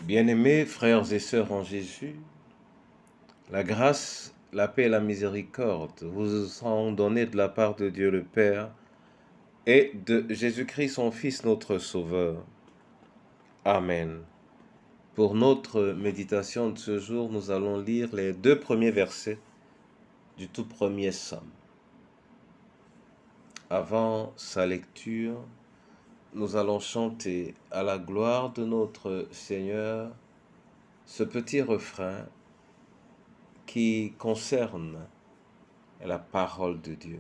Bien-aimés frères et sœurs en Jésus, la grâce, la paix et la miséricorde vous sont données de la part de Dieu le Père et de Jésus-Christ son Fils notre Sauveur. Amen. Pour notre méditation de ce jour, nous allons lire les 2 premiers versets du tout premier psaume. Avant sa lecture, nous allons chanter à la gloire de notre Seigneur ce petit refrain qui concerne la parole de Dieu.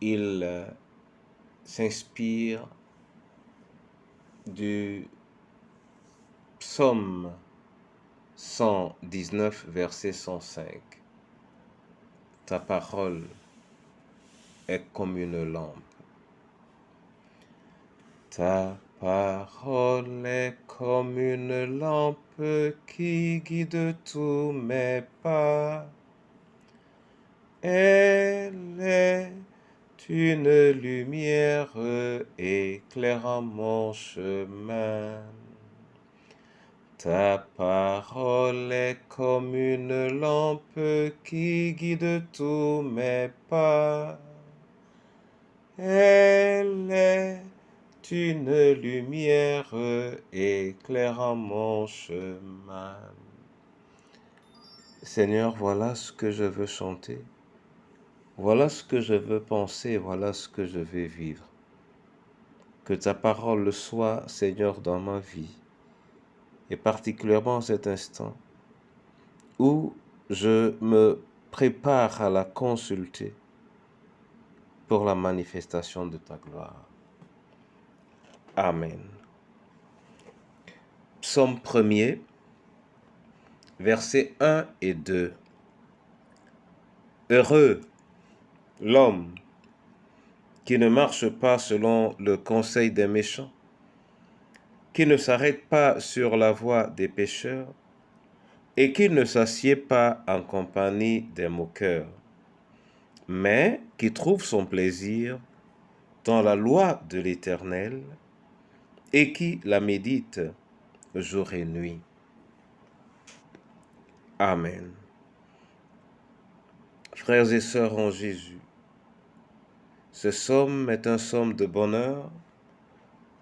Il s'inspire du psaume 119, verset 105. Ta parole est comme une lampe. Ta parole est comme une lampe qui guide tous mes pas. Elle est une lumière éclairant mon chemin. Ta parole est comme une lampe qui guide tous mes pas. Elle est une lumière éclairant mon chemin. Seigneur, voilà ce que je veux chanter. Voilà ce que je veux penser, voilà ce que je veux vivre. Que ta parole le soit, Seigneur, dans ma vie, et particulièrement en cet instant où je me prépare à la consulter pour la manifestation de ta gloire. Amen. Psaume 1er, versets 1 et 2. Heureux l'homme qui ne marche pas selon le conseil des méchants, qui ne s'arrête pas sur la voie des pécheurs, et qui ne s'assied pas en compagnie des moqueurs, mais qui trouve son plaisir dans la loi de l'Éternel, et qui la médite jour et nuit. Amen. Frères et sœurs en Jésus, ce psaume est un psaume de bonheur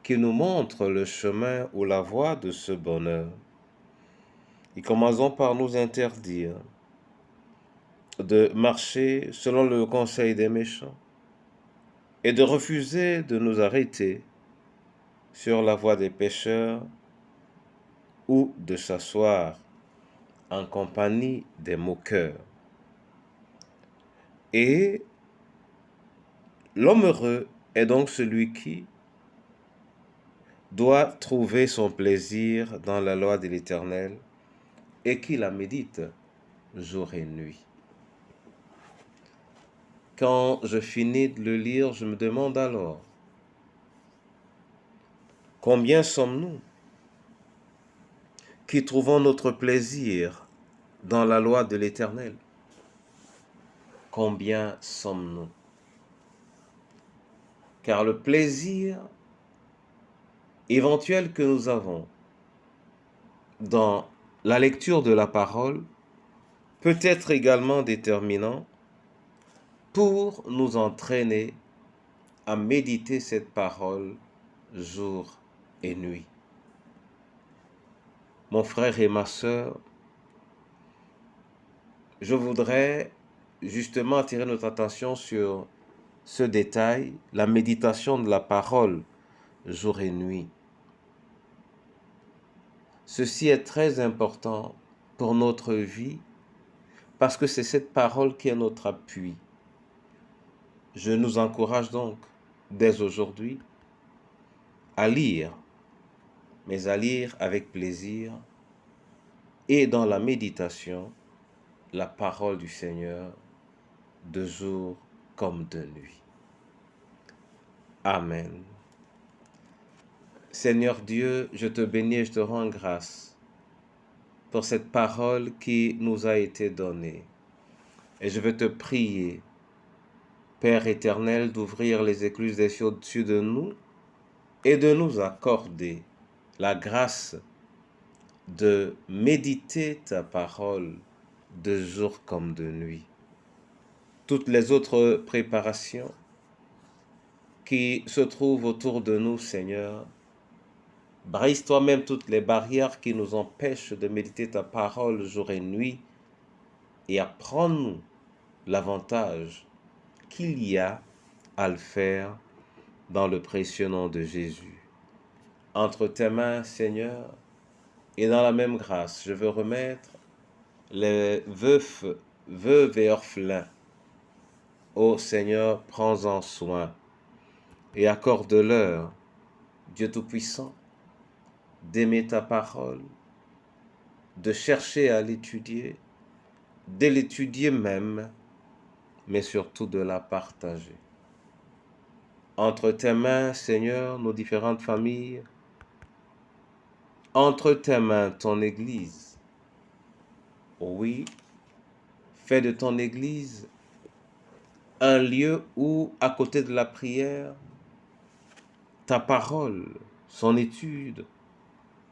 qui nous montre le chemin ou la voie de ce bonheur. Et commençons par nous interdire de marcher selon le conseil des méchants et de refuser de nous arrêter sur la voie des pécheurs ou de s'asseoir en compagnie des moqueurs. Et l'homme heureux est donc celui qui doit trouver son plaisir dans la loi de l'Éternel et qui la médite jour et nuit. Quand je finis de le lire, je me demande alors, combien sommes-nous qui trouvons notre plaisir dans la loi de l'Éternel? Combien sommes-nous? Car le plaisir éventuel que nous avons dans la lecture de la parole peut être également déterminant pour nous entraîner à méditer cette parole jour et nuit. Mon frère et ma sœur, je voudrais justement attirer notre attention sur ce détail, la méditation de la parole jour et nuit. Ceci est très important pour notre vie parce que c'est cette parole qui est notre appui. Je nous encourage donc dès aujourd'hui à lire, mais à lire avec plaisir et dans la méditation, la parole du Seigneur de jour comme de nuit. Amen. Seigneur Dieu, je te bénis et je te rends grâce pour cette parole qui nous a été donnée. Et je veux te prier, Père éternel, d'ouvrir les écluses des cieux au-dessus de nous et de nous accorder la grâce de méditer ta parole de jour comme de nuit. Toutes les autres préparations qui se trouvent autour de nous, Seigneur, brise toi-même toutes les barrières qui nous empêchent de méditer ta parole jour et nuit et apprends-nous l'avantage qu'il y a à le faire dans le précieux nom de Jésus. Entre tes mains, Seigneur, et dans la même grâce, je veux remettre les veuves et orphelins. Ô Seigneur, prends-en soin et accorde-leur, Dieu Tout-Puissant, d'aimer ta parole, de chercher à l'étudier, de l'étudier même, mais surtout de la partager. Entre tes mains, Seigneur, nos différentes familles, entre tes mains, ton Église. Oui, fais de ton Église un lieu où, à côté de la prière, ta parole, son étude,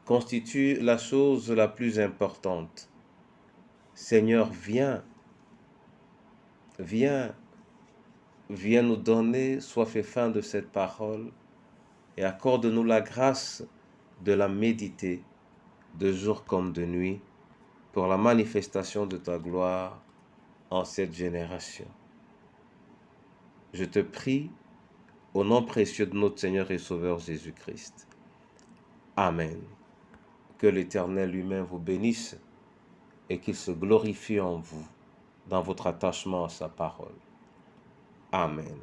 constitue la chose la plus importante. Seigneur, viens nous donner soif et faim de cette parole et accorde-nous la grâce de la méditer de jour comme de nuit pour la manifestation de ta gloire en cette génération. Je te prie au nom précieux de notre Seigneur et Sauveur Jésus-Christ. Amen. Que l'Éternel lui-même vous bénisse et qu'il se glorifie en vous dans votre attachement à sa parole. Amen.